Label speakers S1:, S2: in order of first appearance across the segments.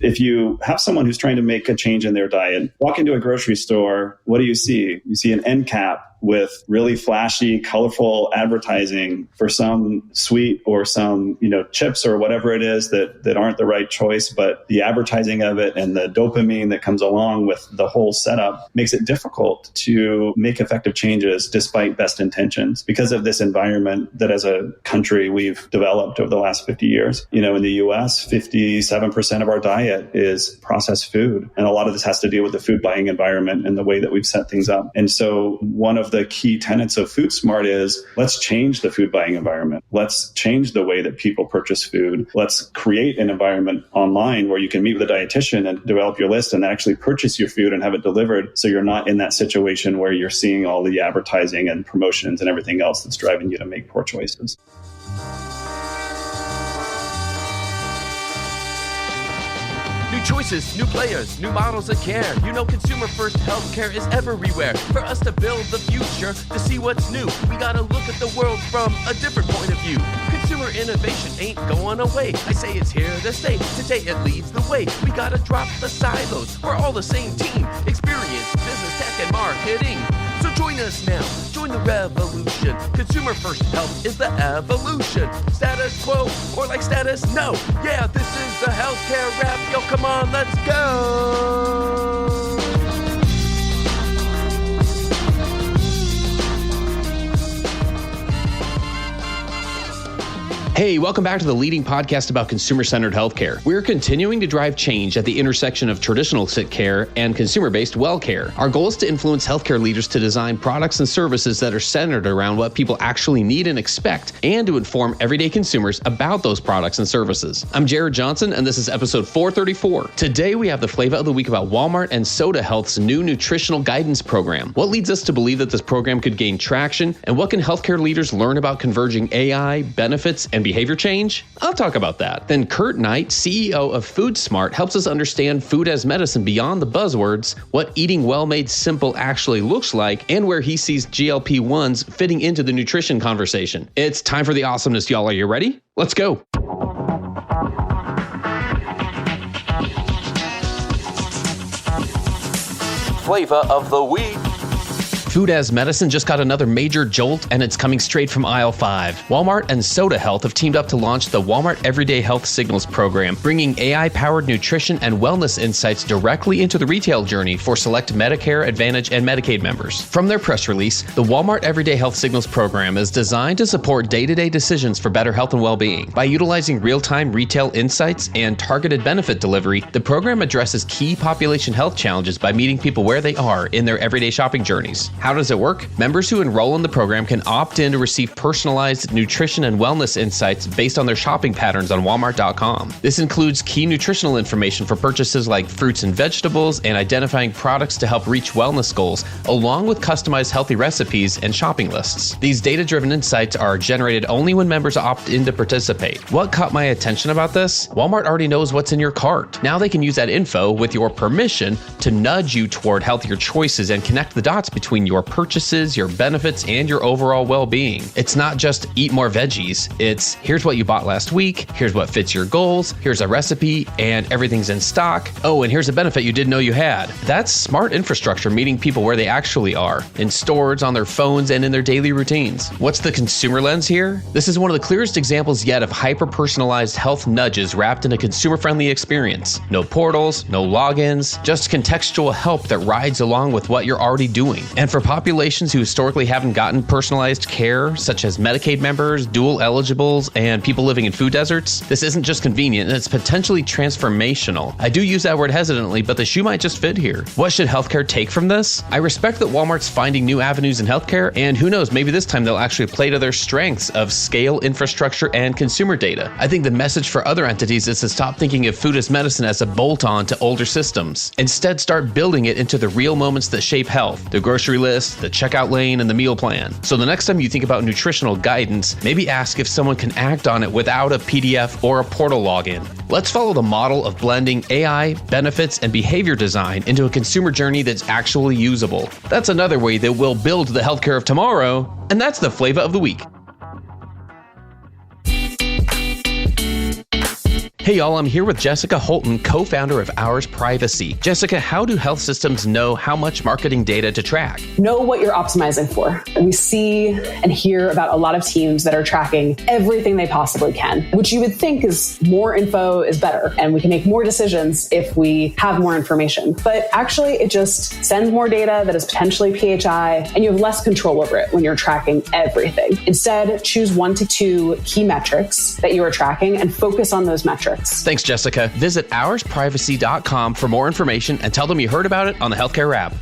S1: If you have someone who's trying to make a change in their diet, walk into a grocery store, what do you see? You see an end cap with really flashy, colorful advertising for some sweet or some, chips or whatever it is that aren't the right choice. But the advertising of it and the dopamine that comes along with the whole setup makes it difficult to make effective changes despite best intentions because of this environment that as a country we've developed over the last 50 years. In the US, 57% of our diet is processed food. And a lot of this has to do with the food buying environment and the way that we've set things up. And so one of the key tenets of Foodsmart is let's change the food buying environment. Let's change the way that people purchase food. Let's create an environment online where you can meet with a dietitian and develop your list and actually purchase your food and have it delivered. So you're not in that situation where you're seeing all the advertising and promotions and everything else that's driving you to make poor choices.
S2: New choices, new players, new models of care. Consumer first healthcare is everywhere. For us to build the future, to see what's new, we gotta look at the world from a different point of view. Consumer innovation ain't going away. I say it's here to stay. Today it leads the way. We gotta drop the silos. We're all the same team. Experience, business, tech, and marketing. So join us now. Join the revolution. Consumer first health is the evolution. Status quo or like status no. Yeah, this is the healthcare rap. Yo, come on, let's go.
S3: Hey, welcome back to the leading podcast about consumer-centered healthcare. We're continuing to drive change at the intersection of traditional sick care and consumer-based well care. Our goal is to influence healthcare leaders to design products and services that are centered around what people actually need and expect, and to inform everyday consumers about those products and services. I'm Jared Johnson, and this is episode 434. Today, we have the Flava of the Week about Walmart and Soda Health's new nutritional guidance program. What leads us to believe that this program could gain traction, and what can healthcare leaders learn about converging AI, benefits, and behavior change? I'll talk about that. Then Kurt Knight, CEO of Foodsmart, helps us understand food as medicine beyond the buzzwords, what eating well-made simple actually looks like, and where he sees GLP-1s fitting into the nutrition conversation. It's time for the awesomeness, y'all. Are you ready? Let's go.
S2: Flava of the Week.
S3: Food as medicine just got another major jolt, and it's coming straight from aisle 5. Walmart and Soda Health have teamed up to launch the Walmart Everyday Health Signals program, bringing AI-powered nutrition and wellness insights directly into the retail journey for select Medicare, Advantage, and Medicaid members. From their press release, the Walmart Everyday Health Signals program is designed to support day-to-day decisions for better health and well-being. By utilizing real-time retail insights and targeted benefit delivery, the program addresses key population health challenges by meeting people where they are in their everyday shopping journeys. How does it work? Members who enroll in the program can opt in to receive personalized nutrition and wellness insights based on their shopping patterns on Walmart.com. This includes key nutritional information for purchases like fruits and vegetables and identifying products to help reach wellness goals, along with customized healthy recipes and shopping lists. These data-driven insights are generated only when members opt in to participate. What caught my attention about this? Walmart already knows what's in your cart. Now they can use that info with your permission to nudge you toward healthier choices and connect the dots between your purchases, your benefits, and your overall well-being. It's not just eat more veggies. It's here's what you bought last week, here's what fits your goals, here's a recipe, and everything's in stock. Oh, and here's a benefit you didn't know you had. That's smart infrastructure meeting people where they actually are, in stores, on their phones, and in their daily routines. What's the consumer lens here? This is one of the clearest examples yet of hyper-personalized health nudges wrapped in a consumer-friendly experience. No portals, no logins, just contextual help that rides along with what you're already doing. And for populations who historically haven't gotten personalized care, such as Medicaid members, dual eligibles, and people living in food deserts, this isn't just convenient, it's potentially transformational. I do use that word hesitantly, but the shoe might just fit here. What should healthcare take from this? I respect that Walmart's finding new avenues in healthcare, and who knows, maybe this time they'll actually play to their strengths of scale, infrastructure, and consumer data. I think the message for other entities is to stop thinking of food as medicine as a bolt-on to older systems. Instead, start building it into the real moments that shape health, the grocery list, the checkout lane, and the meal plan. So the next time you think about nutritional guidance, maybe ask if someone can act on it without a PDF or a portal login. Let's follow the model of blending AI, benefits, and behavior design into a consumer journey that's actually usable. That's another way that we'll build the healthcare of tomorrow, and that's the Flava of the Week. Hey y'all, I'm here with Jessica Holton, co-founder of Ours Privacy. Jessica, how do health systems know how much marketing data to track?
S4: Know what you're optimizing for. We see and hear about a lot of teams that are tracking everything they possibly can, which you would think is more info is better, and we can make more decisions if we have more information. But actually, it just sends more data that is potentially PHI, and you have less control over it when you're tracking everything. Instead, choose 1 to 2 key metrics that you are tracking and focus on those metrics.
S3: Thanks, Jessica. Visit oursprivacy.com for more information and tell them you heard about it on the Healthcare Wrap.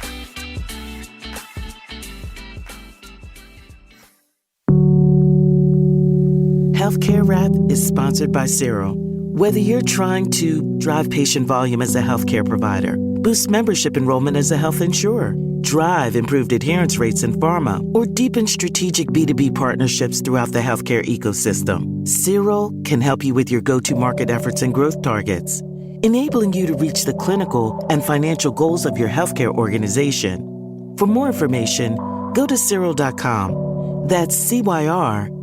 S5: Healthcare Wrap is sponsored by Cyril. Whether you're trying to drive patient volume as a healthcare provider, boost membership enrollment as a health insurer, drive improved adherence rates in pharma, or deepen strategic B2B partnerships throughout the healthcare ecosystem, Cyril can help you with your go-to-market efforts and growth targets, enabling you to reach the clinical and financial goals of your healthcare organization. For more information, go to Cyril.com. That's CYRALL.com.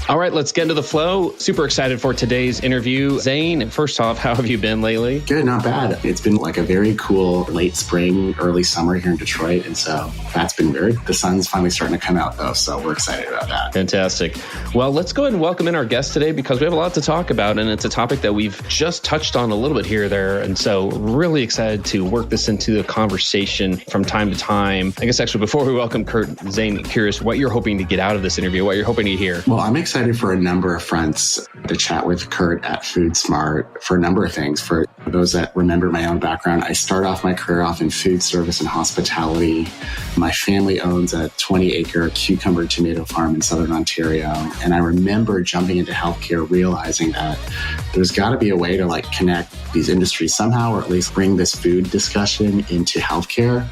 S3: All right, let's get into the flow. Super excited for today's interview. Zane, first off, how have you been lately?
S6: Good, not bad. It's been like a very cool late spring, early summer here in Detroit. And so that's been weird. The sun's finally starting to come out though. So we're excited about that.
S3: Fantastic. Well, let's go ahead and welcome in our guest today because we have a lot to talk about. And it's a topic that we've just touched on a little bit here or there. And so really excited to work this into the conversation from time to time. I guess actually before we welcome Kurt, Zane, curious what you're hoping to get out of this interview, what you're hoping to hear.
S6: Well, I'm excited for a number of fronts to chat with Kurt at Foodsmart for a number of things. For those that remember my own background, I started off my career off in food service and hospitality. My family owns a 20-acre cucumber tomato farm in Southern Ontario. And I remember jumping into healthcare, realizing that there's got to be a way to like connect these industries somehow, or at least bring this food discussion into healthcare.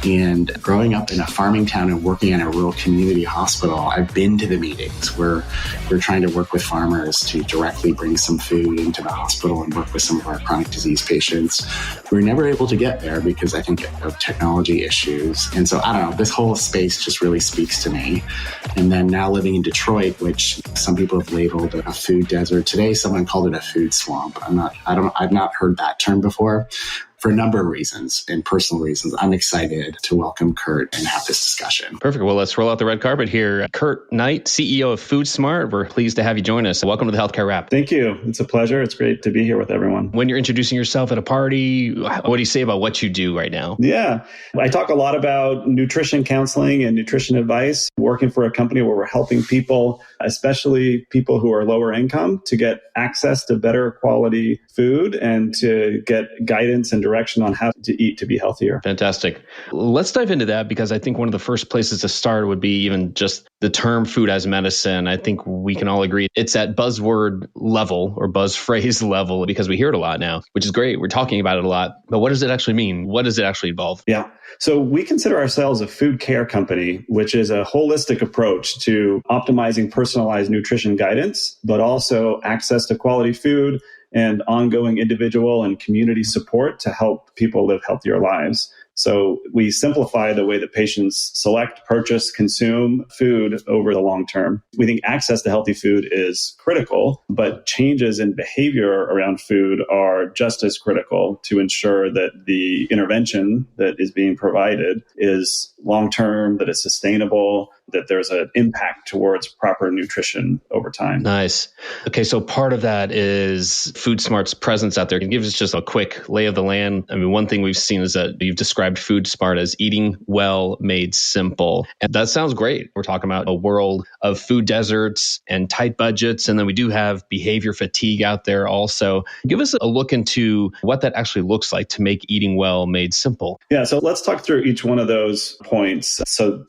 S6: And growing up in a farming town and working in a rural community hospital, I've been to the meetings where we're trying to work with farmers to directly bring some food into the hospital and work with some of our chronic disease patients. We were never able to get there because I think of technology issues. And so I don't know, this whole space just really speaks to me. And then now living in Detroit, which some people have labeled a food desert. Today, someone called it a food swamp. I've not heard that term before. For a number of reasons and personal reasons, I'm excited to welcome Kurt and have this discussion.
S3: Perfect. Well, let's roll out the red carpet here. Kurt Knight, CEO of Foodsmart. We're pleased to have you join us. Welcome to the Healthcare Wrap.
S1: Thank you. It's a pleasure. It's great to be here with everyone.
S3: When you're introducing yourself at a party, what do you say about what you do right now?
S1: Yeah, I talk a lot about nutrition counseling and nutrition advice, working for a company where we're helping people, especially people who are lower income, to get access to better quality food and to get guidance and direction on how to eat to be healthier.
S3: Fantastic. Let's dive into that because I think one of the first places to start would be even just the term food as medicine. I think we can all agree it's at buzzword level or buzz phrase level because we hear it a lot now, which is great. We're talking about it a lot. But what does it actually mean? What does it actually involve?
S1: Yeah. So we consider ourselves a food care company, which is a holistic approach to optimizing personalized nutrition guidance, but also access to quality food and ongoing individual and community support to help people live healthier lives. So we simplify the way that patients select, purchase, consume food over the long term. We think access to healthy food is critical, but changes in behavior around food are just as critical to ensure that the intervention that is being provided is long-term, that it's sustainable, that there's an impact towards proper nutrition over time.
S3: Nice. Okay, so part of that is Foodsmart's presence out there. Can you give us just a quick lay of the land? I mean, one thing we've seen is that you've described Foodsmart as eating well, made simple. And that sounds great. We're talking about a world of food deserts and tight budgets. And then we do have behavior fatigue out there also. Give us a look into what that actually looks like to make eating well made simple.
S1: Yeah, so let's talk through each one of those points points. So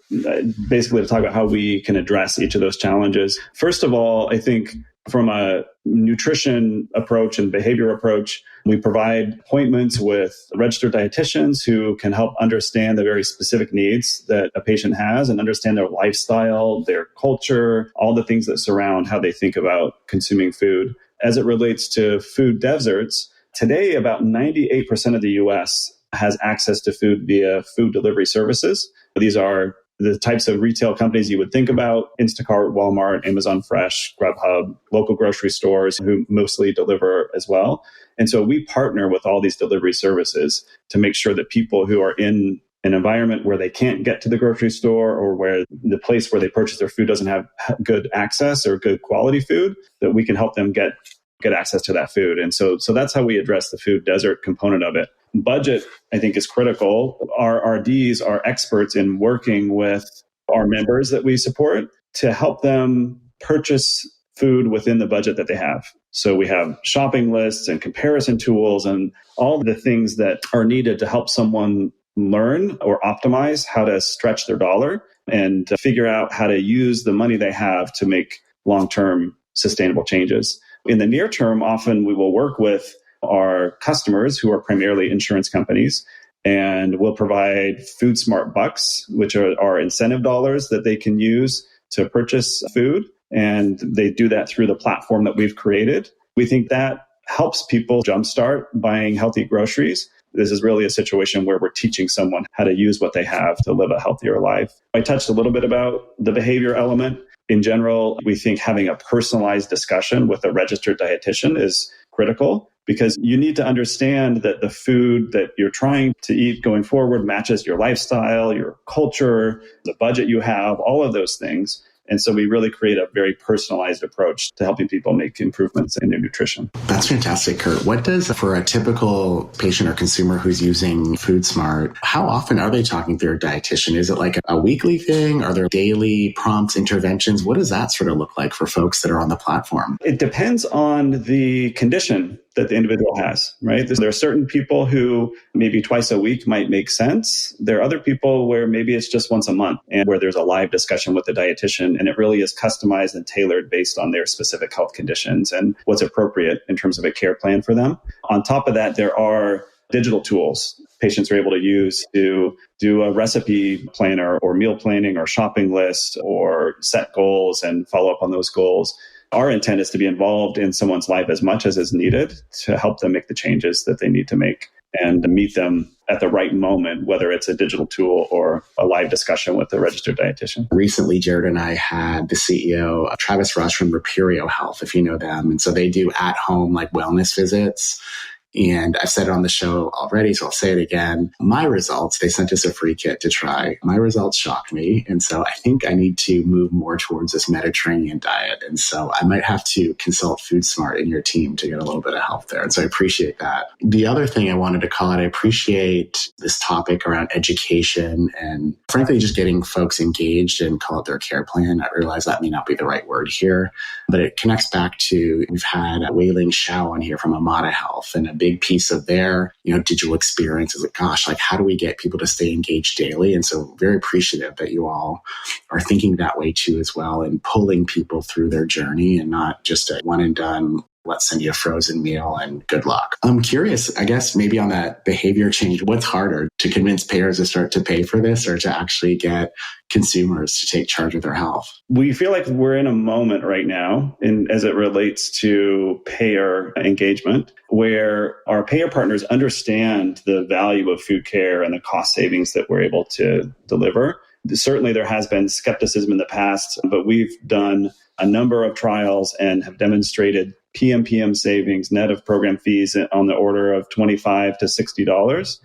S1: basically to talk about how we can address each of those challenges. First of all, I think from a nutrition approach and behavior approach, we provide appointments with registered dietitians who can help understand the very specific needs that a patient has and understand their lifestyle, their culture, all the things that surround how they think about consuming food. As it relates to food deserts, today about 98% of the US has access to food via food delivery services. These are the types of retail companies you would think about: Instacart, Walmart, Amazon Fresh, Grubhub, local grocery stores who mostly deliver as well. And so we partner with all these delivery services to make sure that people who are in an environment where they can't get to the grocery store or where the place where they purchase their food doesn't have good access or good quality food, that we can help them get access to that food. And so that's how we address the food desert component of it. Budget, I think, is critical. Our RDs are experts in working with our members that we support to help them purchase food within the budget that they have. So we have shopping lists and comparison tools and all the things that are needed to help someone learn or optimize how to stretch their dollar and figure out how to use the money they have to make long-term sustainable changes. In the near term, often we will work with our customers who are primarily insurance companies, and we'll provide Foodsmart bucks, which are our incentive dollars that they can use to purchase food. And they do that through the platform that we've created. We think that helps people jumpstart buying healthy groceries. This is really a situation where we're teaching someone how to use what they have to live a healthier life. I touched a little bit about the behavior element. In general, we think having a personalized discussion with a registered dietitian is critical, because you need to understand that the food that you're trying to eat going forward matches your lifestyle, your culture, the budget you have, all of those things. And so we really create a very personalized approach to helping people make improvements in their nutrition.
S6: That's fantastic, Kurt. What does, for a typical patient or consumer who's using Foodsmart, how often are they talking to their dietitian? Is it like a weekly thing? Are there daily prompts, interventions? What does that sort of look like for folks that are on the platform?
S1: It depends on the condition that the individual has, right? There are certain people who maybe twice a week might make sense. There are other people where maybe it's just once a month and where there's a live discussion with the dietitian, and it really is customized and tailored based on their specific health conditions and what's appropriate in terms of a care plan for them. On top of that, there are digital tools patients are able to use to do a recipe planner or meal planning or shopping list or set goals and follow up on those goals. Our intent is to be involved in someone's life as much as is needed to help them make the changes that they need to make and to meet them at the right moment, whether it's a digital tool or a live discussion with a registered dietitian.
S6: Recently, Jared and I had the CEO, Travis Rush from Reperio Health, if you know them. And so they do at-home like wellness visits. And I've said it on the show already, so I'll say it again. My results, they sent us a free kit to try. My results shocked me. And so I think I need to move more towards this Mediterranean diet. And so I might have to consult Foodsmart in your team to get a little bit of help there. And so I appreciate that. The other thing I wanted to call out, I appreciate this topic around education and frankly, just getting folks engaged and call out their care plan. I realize that may not be the right word here, but it connects back to, we've had Wei Ling Xiao on here from Amada Health, and a big piece of their, digital experience is like, gosh, like how do we get people to stay engaged daily? And so very appreciative that you all are thinking that way too as well, and pulling people through their journey and not just a one and done, let's send you a frozen meal and good luck. I'm curious, I guess maybe on that behavior change, what's harder, to convince payers to start to pay for this or to actually get consumers to take charge of their health?
S1: We feel like we're in a moment right now, as it relates to payer engagement, where our payer partners understand the value of food care and the cost savings that we're able to deliver. Certainly there has been skepticism in the past, but we've done a number of trials and have demonstrated PMPM savings net of program fees on the order of $25 to $60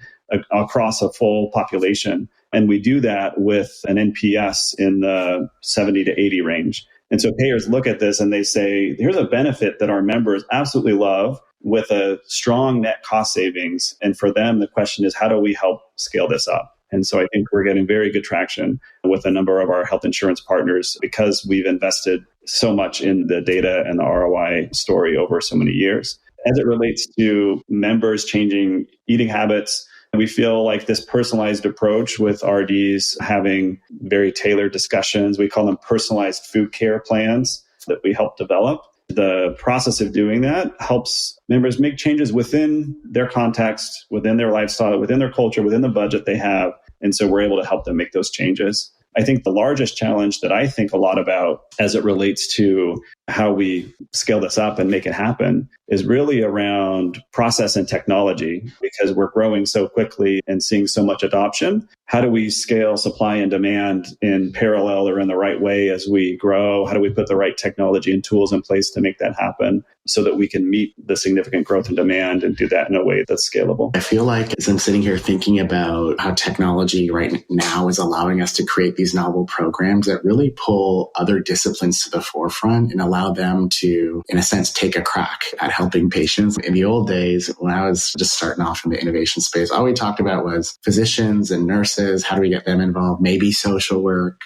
S1: across a full population. And we do that with an NPS in the 70 to 80 range. And so payers look at this and they say, here's a benefit that our members absolutely love with a strong net cost savings. And for them, the question is, how do we help scale this up? And so I think we're getting very good traction with a number of our health insurance partners because we've invested so much in the data and the ROI story over so many years. As it relates to members changing eating habits, We feel like this personalized approach with RDs having very tailored discussions, we call them personalized food care plans that we help develop. The process of doing that helps members make changes within their context, within their lifestyle, within their culture, within the budget they have. And so we're able to help them make those changes. I think the largest challenge that I think a lot about as it relates to how we scale this up and make it happen is really around process and technology, because we're growing so quickly and seeing so much adoption. How do we scale supply and demand in parallel or in the right way as we grow? How do we put the right technology and tools in place to make that happen so that we can meet the significant growth in demand and do that in a way that's scalable?
S6: I feel like as I'm sitting here thinking about how technology right now is allowing us to create these novel programs that really pull other disciplines to the forefront and allow them to, in a sense, take a crack at helping patients. In the old days, when I was just starting off in the innovation space, all we talked about was physicians and nurses. How do we get them involved? Maybe social work.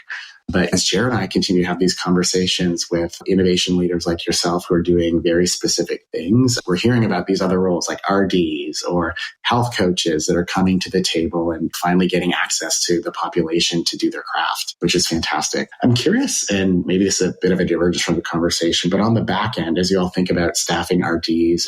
S6: But as Jared and I continue to have these conversations with innovation leaders like yourself who are doing very specific things, we're hearing about these other roles like RDs or health coaches that are coming to the table and finally getting access to the population to do their craft, which is fantastic. I'm curious, and maybe this is a bit of a divergence from the conversation, but on the back end, as you all think about staffing RDs,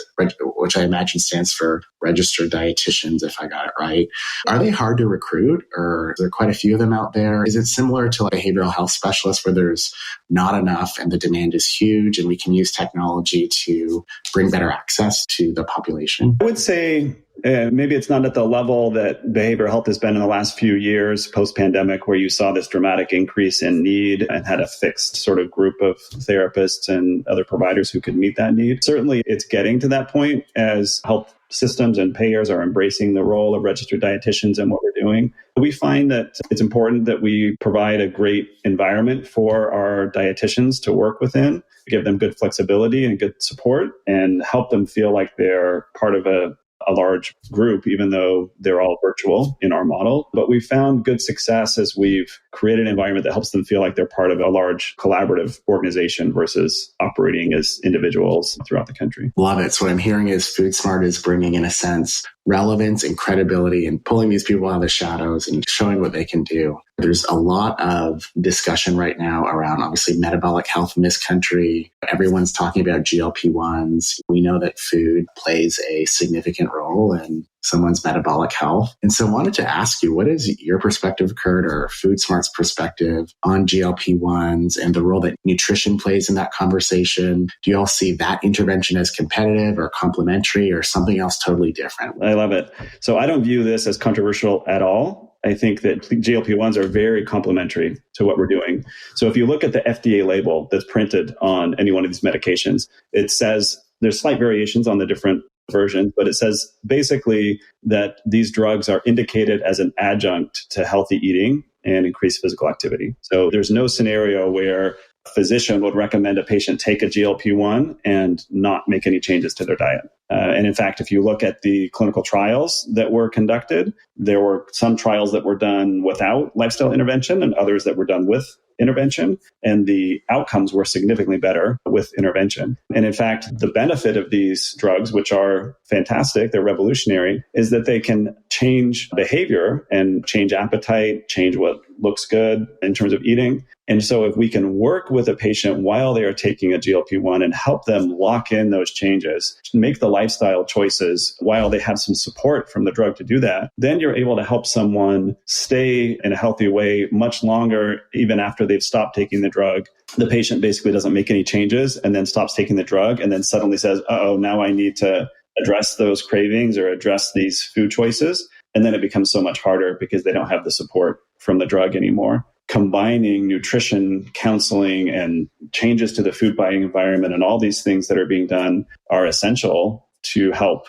S6: which I imagine stands for registered dietitians, if I got it right, are they hard to recruit, or are there quite a few of them out there? Is it similar to like behavioral health specialists where there's not enough and the demand is huge and we can use technology to bring better access to the population?
S1: I would say maybe it's not at the level that behavioral health has been in the last few years post-pandemic, where you saw this dramatic increase in need and had a fixed sort of group of therapists and other providers who could meet that need. Certainly, it's getting to that point as health systems and payers are embracing the role of registered dietitians and what we're doing. We find that it's important that we provide a great environment for our dietitians to work within, give them good flexibility and good support, and help them feel like they're part of a large group, even though they're all virtual in our model. But we found good success as we've created an environment that helps them feel like they're part of a large collaborative organization versus operating as individuals throughout the country.
S6: Love it. So what I'm hearing is Foodsmart is bringing, in a sense, relevance and credibility and pulling these people out of the shadows and showing what they can do. There's a lot of discussion right now around, obviously, metabolic health in this country. Everyone's talking about GLP-1s. We know that food plays a significant role in someone's metabolic health. And so I wanted to ask you, what is your perspective, Kurt, or Foodsmart's perspective on GLP-1s and the role that nutrition plays in that conversation? Do you all see that intervention as competitive or complementary or something else totally different?
S1: I love it. So I don't view this as controversial at all. I think that GLP-1s are very complementary to what we're doing. So if you look at the FDA label that's printed on any one of these medications, it says there's slight variations on the different versions, but it says basically that these drugs are indicated as an adjunct to healthy eating and increased physical activity. So there's no scenario where a physician would recommend a patient take a GLP-1 and not make any changes to their diet. And in fact, if you look at the clinical trials that were conducted, there were some trials that were done without lifestyle intervention and others that were done with intervention. And the outcomes were significantly better with intervention. And in fact, the benefit of these drugs, which are fantastic, they're revolutionary, is that they can change behavior and change appetite, change what looks good in terms of eating. And so if we can work with a patient while they are taking a GLP-1 and help them lock in those changes, make the lifestyle choices while they have some support from the drug to do that, then you're able to help someone stay in a healthy way much longer, even after they've stopped taking the drug. The patient basically doesn't make any changes and then stops taking the drug and then suddenly says, now I need to address those cravings or address these food choices. And then it becomes so much harder because they don't have the support from the drug anymore. Combining nutrition, counseling, and changes to the food buying environment and all these things that are being done are essential to help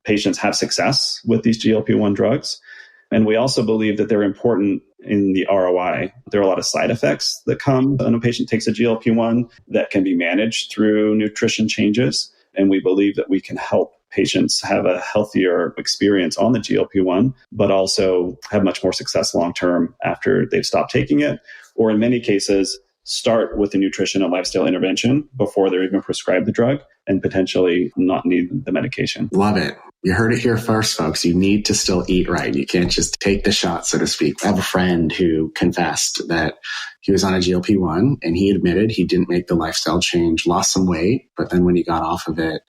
S1: patients have success with these GLP-1 drugs. And we also believe that they're important in the ROI. There are a lot of side effects that come when a patient takes a GLP-1 that can be managed through nutrition changes. And we believe that we can help patients have a healthier experience on the GLP-1, but also have much more success long-term after they've stopped taking it, or in many cases, start with the nutrition and lifestyle intervention before they're even prescribed the drug and potentially not need the medication.
S6: Love it. You heard it here first, folks. You need to still eat right. You can't just take the shot, so to speak. I have a friend who confessed that he was on a GLP-1 and he admitted he didn't make the lifestyle change, lost some weight, but then when he got off of it,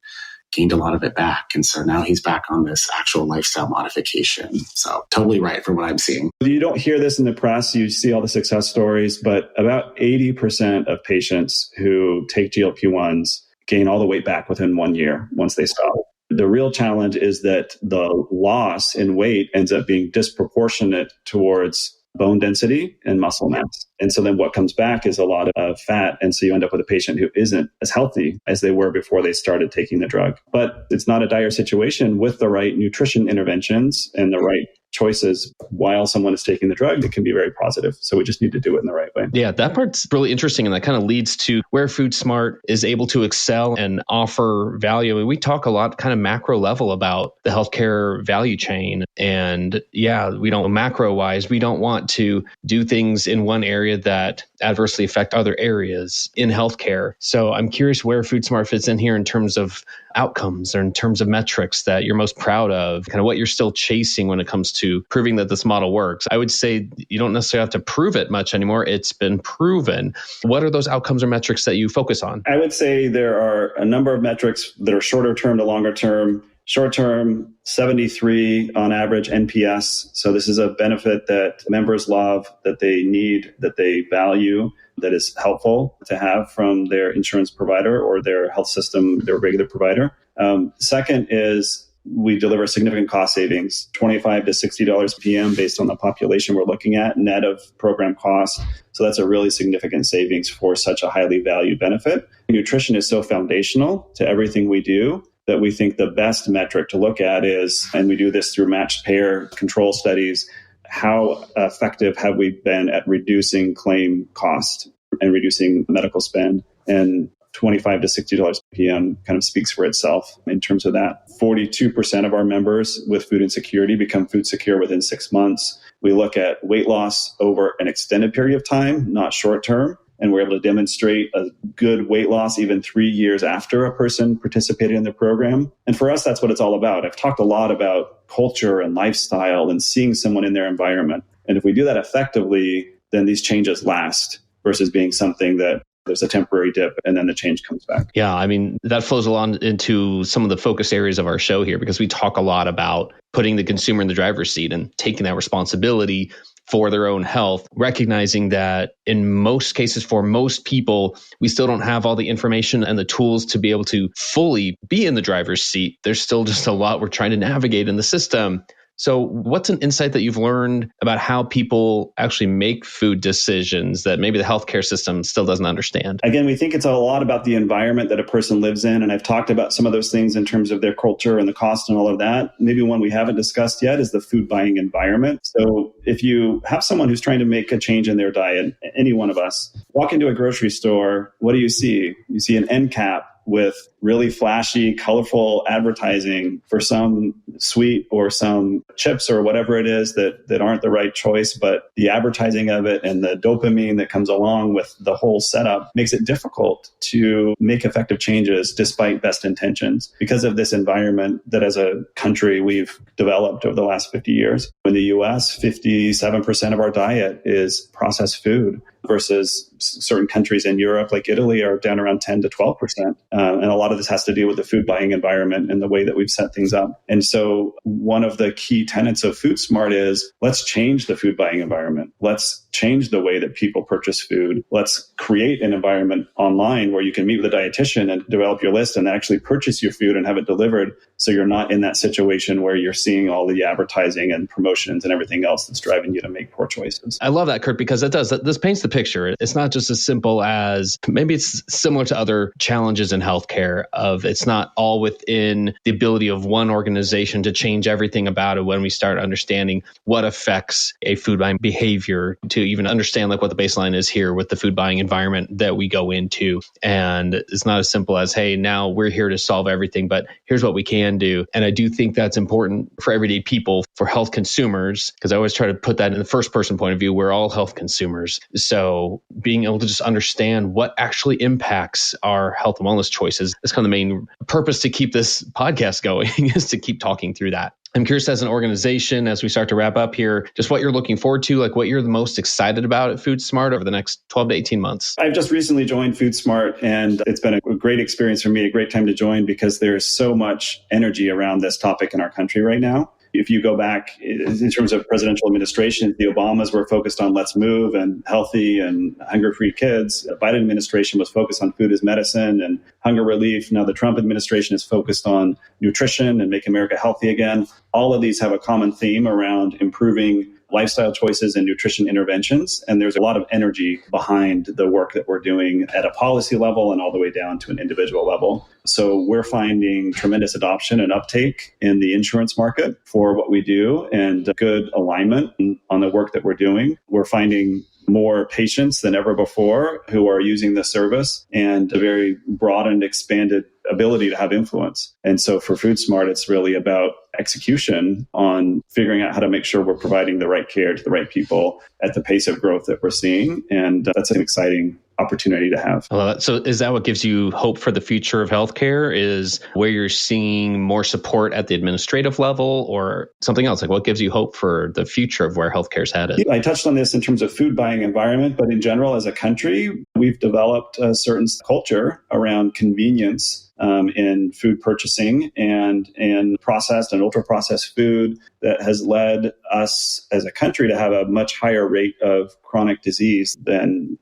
S6: gained a lot of it back. And so now he's back on this actual lifestyle modification. So totally right for what I'm seeing.
S1: You don't hear this in the press. You see all the success stories, but about 80% of patients who take GLP-1s gain all the weight back within 1 year once they stop. The real challenge is that the loss in weight ends up being disproportionate towards bone density and muscle mass. And so then what comes back is a lot of fat. And so you end up with a patient who isn't as healthy as they were before they started taking the drug. But it's not a dire situation with the right nutrition interventions and the right choices while someone is taking the drug. It can be very positive. So we just need to do it in the right way.
S3: Yeah, that part's really interesting. And that kind of leads to where Foodsmart is able to excel and offer value. And we talk a lot kind of macro level about the healthcare value chain. And yeah, we don't macro wise, we don't want to do things in one area that adversely affect other areas in healthcare. So I'm curious where Foodsmart fits in here in terms of outcomes or in terms of metrics that you're most proud of, kind of what you're still chasing when it comes to proving that this model works. I would say you don't necessarily have to prove it much anymore. It's been proven. What are those outcomes or metrics that you focus on?
S1: I would say there are a number of metrics that are shorter term to longer term. Short term, 73 on average NPS. So this is a benefit that members love, that they need, that they value, that is helpful to have from their insurance provider or their health system, their regular provider. Second is we deliver significant cost savings, $25 to $60 PM based on the population we're looking at, net of program costs. So that's a really significant savings for such a highly valued benefit. Nutrition is so foundational to everything we do that we think the best metric to look at is, and we do this through matched payer control studies, how effective have we been at reducing claim cost and reducing medical spend? And $25 to $60 PM kind of speaks for itself in terms of that. 42% of our members with food insecurity become food secure within 6 months. We look at weight loss over an extended period of time, not short term. And we're able to demonstrate a good weight loss even 3 years after a person participated in the program. And for us, that's what it's all about. I've talked a lot about culture and lifestyle and seeing someone in their environment. And if we do that effectively, then these changes last versus being something that there's a temporary dip and then the change comes back.
S3: Yeah, I mean, that flows along into some of the focus areas of our show here because we talk a lot about putting the consumer in the driver's seat and taking that responsibility for their own health, recognizing that in most cases, for most people, we still don't have all the information and the tools to be able to fully be in the driver's seat. There's still just a lot we're trying to navigate in the system. So what's an insight that you've learned about how people actually make food decisions that maybe the healthcare system still doesn't understand?
S1: Again, we think it's a lot about the environment that a person lives in. And I've talked about some of those things in terms of their culture and the cost and all of that. Maybe one we haven't discussed yet is the food buying environment. So if you have someone who's trying to make a change in their diet, any one of us, walk into a grocery store, what do you see? You see an end cap with really flashy, colorful advertising for some sweet or some chips or whatever it is that aren't the right choice. But the advertising of it and the dopamine that comes along with the whole setup makes it difficult to make effective changes despite best intentions because of this environment that as a country we've developed over the last 50 years. In the US, 57% of our diet is processed food versus certain countries in Europe like Italy are down around 10 to 12%. And a lot of this has to do with the food buying environment and the way that we've set things up. And so one of the key tenets of Foodsmart is let's change the food buying environment. Let's change the way that people purchase food. Let's create an environment online where you can meet with a dietitian and develop your list and actually purchase your food and have it delivered. So you're not in that situation where you're seeing all the advertising and promotions and everything else that's driving you to make poor choices.
S3: I love that, Kurt, because this paints the picture. It's not just as simple as maybe it's similar to other challenges in healthcare of it's not all within the ability of one organization to change everything about it when we start understanding what affects a food buying behavior to even understand like what the baseline is here with the food buying environment that we go into. And it's not as simple as, hey, now we're here to solve everything, but here's what we can do. And I do think that's important for everyday people, for health consumers, because I always try to put that in the first person point of view. We're all health consumers. So so being able to just understand what actually impacts our health and wellness choices is kind of the main purpose to keep this podcast going, is to keep talking through that. I'm curious, as an organization, as we start to wrap up here, just what you're looking forward to, like what you're the most excited about at Foodsmart over the next 12 to 18 months.
S1: I've just recently joined Foodsmart, and it's been a great experience for me, a great time to join, because there's so much energy around this topic in our country right now. If you go back in terms of presidential administration, the Obamas were focused on let's move and healthy and hunger-free kids. The Biden administration was focused on food as medicine and hunger relief. Now the Trump administration is focused on nutrition and make America healthy again. All of these have a common theme around improving lifestyle choices and nutrition interventions. And there's a lot of energy behind the work that we're doing at a policy level and all the way down to an individual level. So we're finding tremendous adoption and uptake in the insurance market for what we do, and good alignment on the work that we're doing. We're finding more patients than ever before who are using the service, and a very broad and expanded ability to have influence. And so for Foodsmart, it's really about execution on figuring out how to make sure we're providing the right care to the right people at the pace of growth that we're seeing. And that's an exciting opportunity to have.
S3: So is that what gives you hope for the future of healthcare, is where you're seeing more support at the administrative level, or something else? Like what gives you hope for the future of where healthcare is headed?
S1: I touched on this in terms of food buying environment, but in general, as a country, we've developed a certain culture around convenience in food purchasing and in processed and ultra-processed food that has led us as a country to have a much higher rate of chronic disease than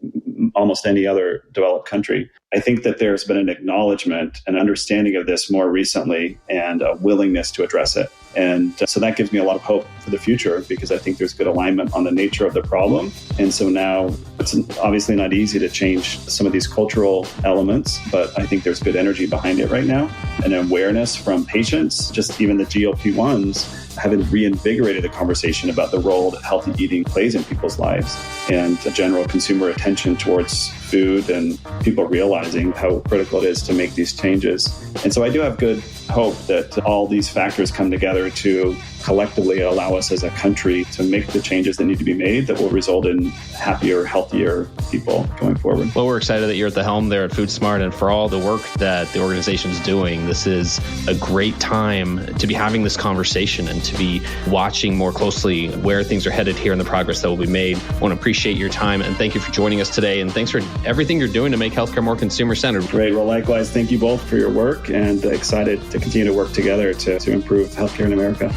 S1: almost any other developed country. I think that there's been an acknowledgement, an understanding of this more recently, and a willingness to address it. And so that gives me a lot of hope for the future, because I think there's good alignment on the nature of the problem. And so now it's obviously not easy to change some of these cultural elements, but I think there's good energy behind it right now, and awareness from patients. Just even the GLP-1s haven't reinvigorated the conversation about the role that healthy eating plays in people's lives, and the general consumer attention towards food, and people realizing how critical it is to make these changes. And so I do have good hope that all these factors come together to collectively allow us as a country to make the changes that need to be made that will result in happier, healthier people going forward.
S3: Well, we're excited that you're at the helm there at Foodsmart, and for all the work that the organization is doing. This is a great time to be having this conversation and to be watching more closely where things are headed here and the progress that will be made. I want to appreciate your time, and thank you for joining us today. And thanks for everything you're doing to make healthcare more consumer-centered.
S1: Great. Well, likewise, thank you both for your work, and excited to continue to work together to improve healthcare in America.